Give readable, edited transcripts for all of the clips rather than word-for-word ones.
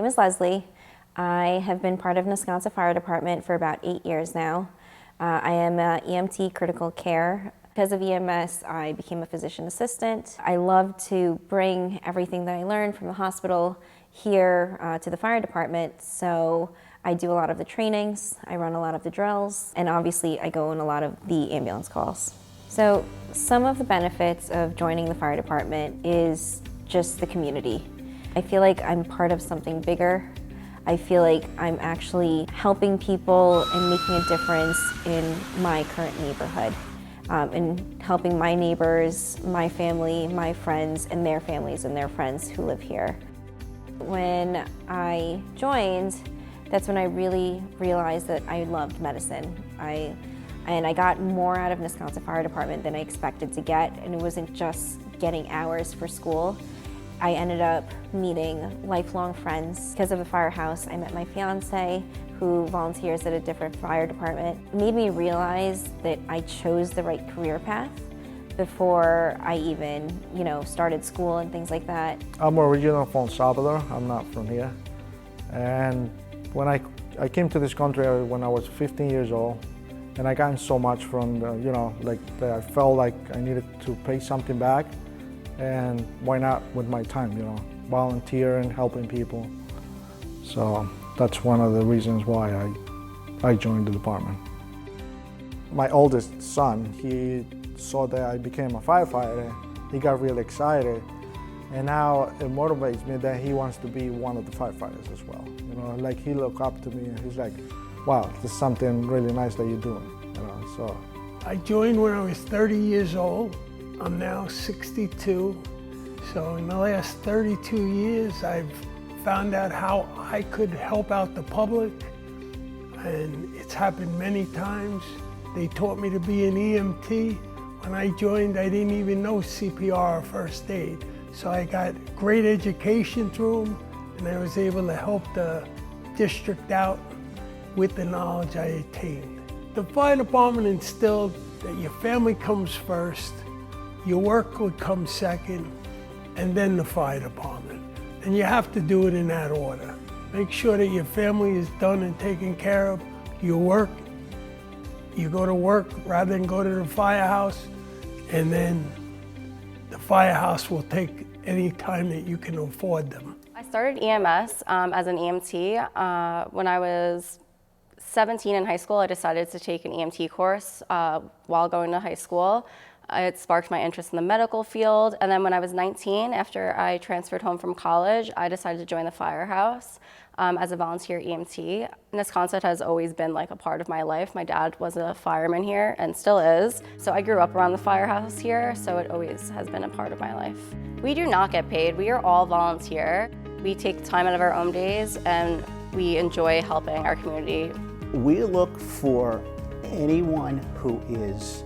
is Leslie. I have been part of Wisconsin Fire Department for about 8 years now. I am an EMT critical care. Because of EMS, I became a physician assistant. I love to bring everything that I learned from the hospital here to the fire department. So I do a lot of the trainings, I run a lot of the drills, and obviously I go on a lot of the ambulance calls. So some of the benefits of joining the fire department is just the community. I feel like I'm part of something bigger. I feel like I'm actually helping people and making a difference in my current neighborhood, and helping my neighbors, my family, my friends, and their families and their friends who live here. When I joined, that's when I really realized that I loved medicine. And I got more out of Wisconsin Fire Department than I expected to get, and it wasn't just getting hours for school. I ended up meeting lifelong friends. Because of the firehouse, I met my fiance, who volunteers at a different fire department. It made me realize that I chose the right career path before I even, started school and things like that. I'm originally from El Salvador. I'm not from here. And when I came to this country when I was 15 years old, and I got so much from I felt like I needed to pay something back, and why not with my time, volunteering, helping people. So that's one of the reasons why I joined the department. My oldest son, he saw that I became a firefighter. He got really excited, and now it motivates me that he wants to be one of the firefighters as well. Like he looked up to me and he's like, wow, this is something really nice that you're doing. So I joined when I was 30 years old. I'm now 62. So in the last 32 years, I've found out how I could help out the public, and it's happened many times. They taught me to be an EMT. When I joined, I didn't even know CPR or first aid. So I got great education through them, and I was able to help the district out with the knowledge I attained. The fire department instilled that your family comes first, your work would come second, and then the fire department. And you have to do it in that order. Make sure that your family is done and taken care of. Your work, you go to work rather than go to the firehouse, and then the firehouse will take any time that you can afford them. I started EMS as an EMT. When I was 17 in high school, I decided to take an EMT course while going to high school. It sparked my interest in the medical field, and then when I was 19, after I transferred home from college, I decided to join the firehouse as a volunteer EMT. Wisconsin has always been like a part of my life. My dad was a fireman here and still is, so I grew up around the firehouse here, so it always has been a part of my life. We do not get paid. We are all volunteer. We take time out of our own days, and we enjoy helping our community. We look for anyone who is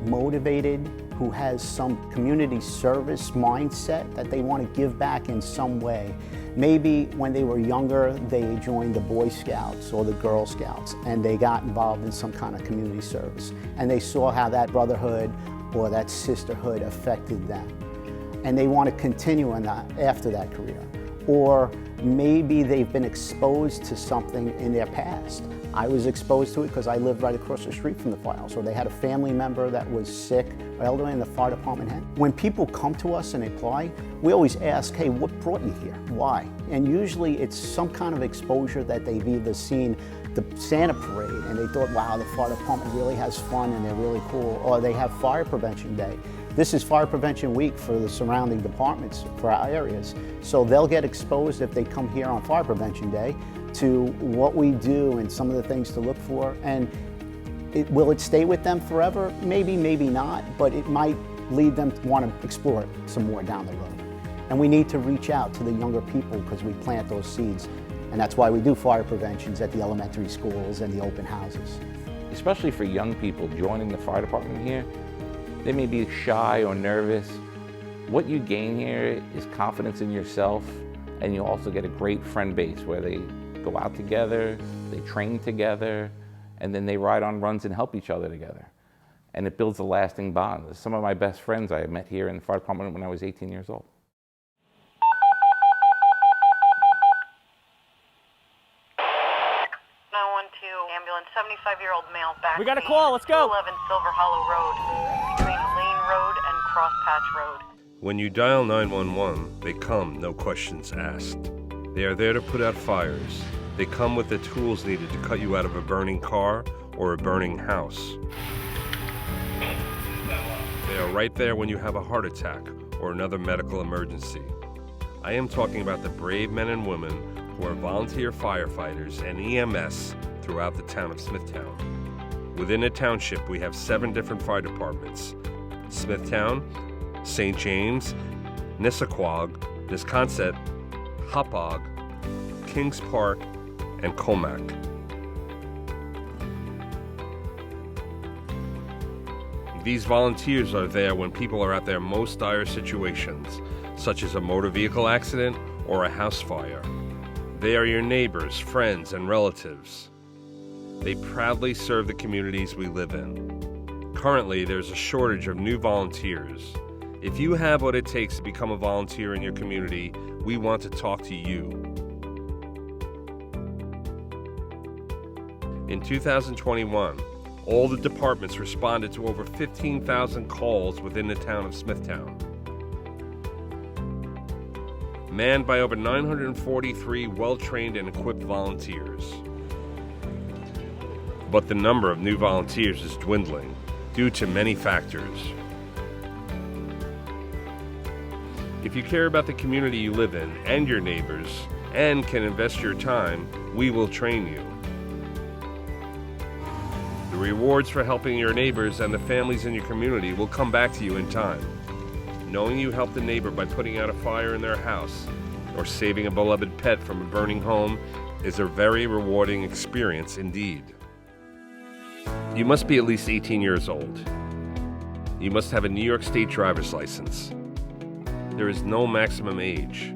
motivated, who has some community service mindset that they want to give back in some way. Maybe when they were younger, they joined the Boy Scouts or the Girl Scouts, and they got involved in some kind of community service, and they saw how that brotherhood or that sisterhood affected them, and they want to continue in that after that career. Or maybe they've been exposed to something in their past. I was exposed to it because I lived right across the street from the firehouse, or they had a family member that was sick or elderly and the fire department had. When people come to us and apply, we always ask, hey, what brought you here? Why? And usually it's some kind of exposure that they've either seen the Santa parade and they thought, wow, the fire department really has fun and they're really cool, or they have fire prevention day. This is Fire Prevention Week for the surrounding departments for our areas. So they'll get exposed if they come here on Fire Prevention Day to what we do and some of the things to look for. And will it stay with them forever? Maybe, maybe not, but it might lead them to want to explore it some more down the road. And we need to reach out to the younger people because we plant those seeds. And that's why we do fire preventions at the elementary schools and the open houses. Especially for young people joining the fire department here, they may be shy or nervous. What you gain here is confidence in yourself, and you also get a great friend base where they go out together, they train together, and then they ride on runs and help each other together. And it builds a lasting bond. Some of my best friends I met here in the fire department when I was 18 years old. 75-year-old male back. We got a call, let's go. 11 Silver Hollow Road, between Lane Road and Cross Patch Road. When you dial 911, they come, no questions asked. They are there to put out fires. They come with the tools needed to cut you out of a burning car or a burning house. They are right there when you have a heart attack or another medical emergency. I am talking about the brave men and women who are volunteer firefighters and EMS throughout the town of Smithtown. Within a township, we have 7 different fire departments: Smithtown, St. James, Nissaquag, Nisconset, Hauppauge, Kings Park, and Comac. These volunteers are there when people are at their most dire situations, such as a motor vehicle accident or a house fire. They are your neighbors, friends, and relatives. They proudly serve the communities we live in. Currently, there's a shortage of new volunteers. If you have what it takes to become a volunteer in your community, we want to talk to you. In 2021, all the departments responded to over 15,000 calls within the town of Smithtown. Manned by over 943 well-trained and equipped volunteers. But the number of new volunteers is dwindling due to many factors. If you care about the community you live in and your neighbors and can invest your time, we will train you. The rewards for helping your neighbors and the families in your community will come back to you in time. Knowing you helped a neighbor by putting out a fire in their house or saving a beloved pet from a burning home is a very rewarding experience indeed. You must be at least 18 years old. You must have a New York State driver's license. There is no maximum age.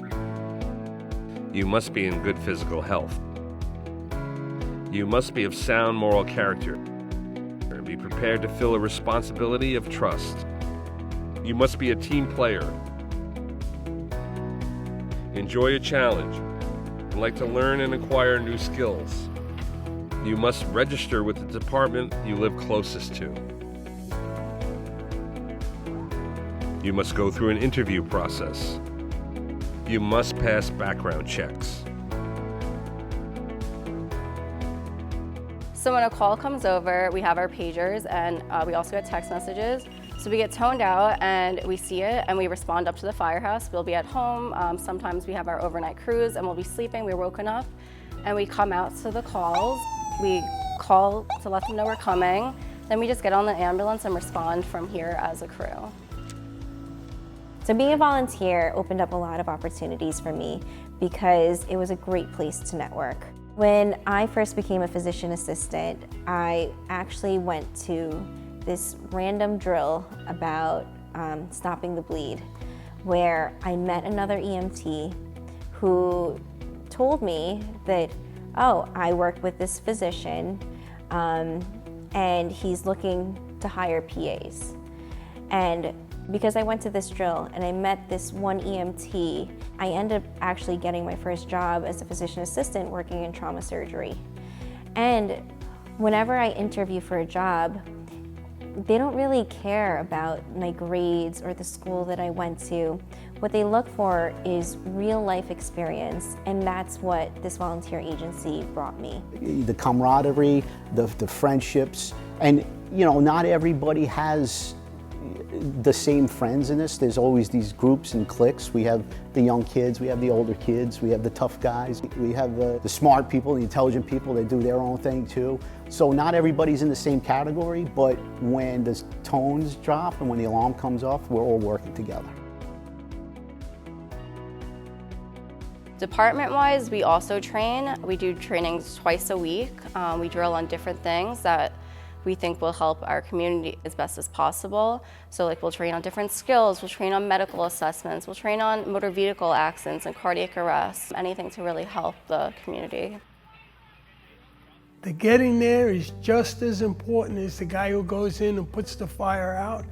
You must be in good physical health. You must be of sound moral character and be prepared to fill a responsibility of trust. You must be a team player. Enjoy a challenge and like to learn and acquire new skills. You must register with the department you live closest to. You must go through an interview process. You must pass background checks. So when a call comes over, we have our pagers and we also get text messages. So we get toned out and we see it and we respond up to the firehouse. We'll be at home. Sometimes we have our overnight cruise and we'll be sleeping. We're woken up and we come out to the calls. We call to let them know we're coming. Then we just get on the ambulance and respond from here as a crew. So being a volunteer opened up a lot of opportunities for me because it was a great place to network. When I first became a physician assistant, I actually went to this random drill about stopping the bleed, where I met another EMT who told me that, oh, I worked with this physician and he's looking to hire PAs. And because I went to this drill and I met this one EMT, I ended up actually getting my first job as a physician assistant working in trauma surgery. And whenever I interview for a job, they don't really care about my grades or the school that I went to. What they look for is real life experience, and that's what this volunteer agency brought me. The camaraderie, the friendships, and you know, not everybody has the same friends in this. There's always these groups and cliques. We have the young kids, we have the older kids, we have the tough guys, we have the smart people, the intelligent people that do their own thing too. So not everybody's in the same category, but when the tones drop and when the alarm comes off, we're all working together. Department-wise, we also train. We do trainings twice a week. We drill on different things that we think will help our community as best as possible. So like we'll train on different skills, we'll train on medical assessments, we'll train on motor vehicle accidents and cardiac arrests, anything to really help the community. The getting there is just as important as the guy who goes in and puts the fire out.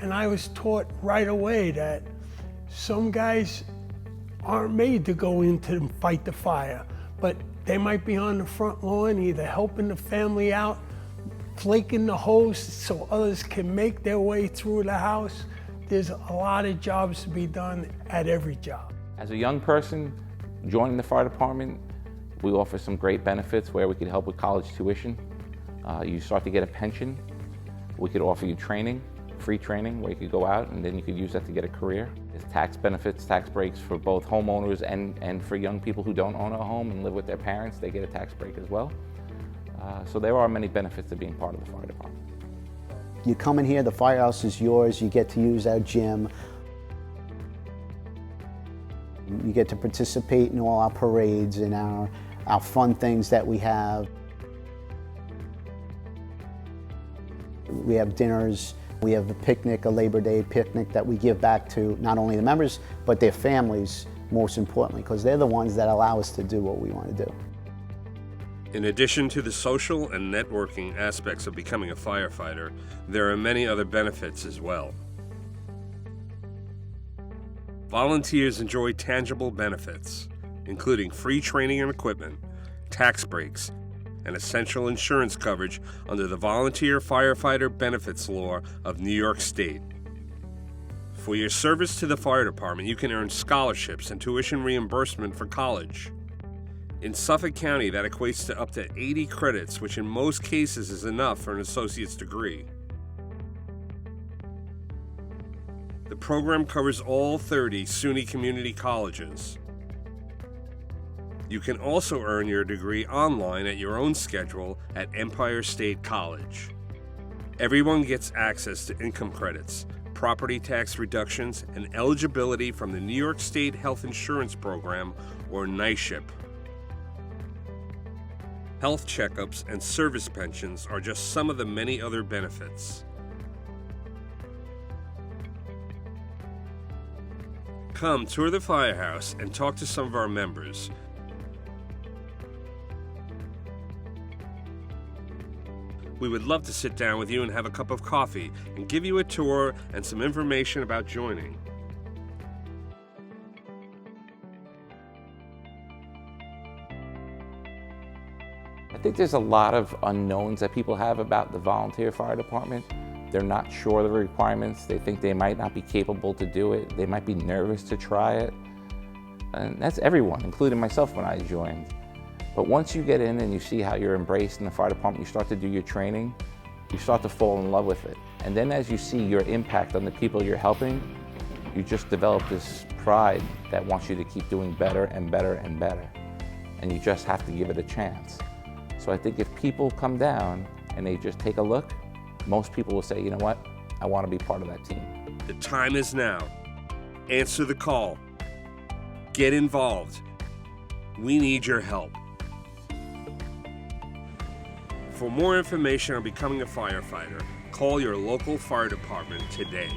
And I was taught right away that some guys aren't made to go into and fight the fire, but they might be on the front lawn, either helping the family out, flaking the hose so others can make their way through the house. There's a lot of jobs to be done at every job. As a young person joining the fire department, we offer some great benefits where we could help with college tuition. You start to get a pension. We could offer you training, free training, where you could go out and then you could use that to get a career. There's tax benefits, tax breaks for both homeowners and for young people who don't own a home and live with their parents. They get a tax break as well. So there are many benefits to being part of the fire department. You come in here, the firehouse is yours, you get to use our gym. You get to participate in all our parades and our fun things that we have. We have dinners, we have a picnic, a Labor Day picnic that we give back to not only the members, but their families, most importantly, because they're the ones that allow us to do what we want to do. In addition to the social and networking aspects of becoming a firefighter, there are many other benefits as well. Volunteers enjoy tangible benefits, including free training and equipment, tax breaks, and essential insurance coverage under the Volunteer Firefighter Benefits Law of New York State. For your service to the fire department, you can earn scholarships and tuition reimbursement for college. In Suffolk County, that equates to up to 80 credits, which in most cases is enough for an associate's degree. The program covers all 30 SUNY community colleges. You can also earn your degree online at your own schedule at Empire State College. Everyone gets access to income credits, property tax reductions, and eligibility from the New York State Health Insurance Program, or NYSHIP. Health checkups and service pensions are just some of the many other benefits. Come tour the firehouse and talk to some of our members. We would love to sit down with you and have a cup of coffee and give you a tour and some information about joining. I think there's a lot of unknowns that people have about the volunteer fire department. They're not sure of the requirements. They think they might not be capable to do it. They might be nervous to try it. And that's everyone, including myself when I joined. But once you get in and you see how you're embraced in the fire department, you start to do your training, you start to fall in love with it. And then as you see your impact on the people you're helping, you just develop this pride that wants you to keep doing better and better and better. And you just have to give it a chance. So I think if people come down and they just take a look, most people will say, you know what, I want to be part of that team. The time is now. Answer the call. Get involved. We need your help. For more information on becoming a firefighter, call your local fire department today.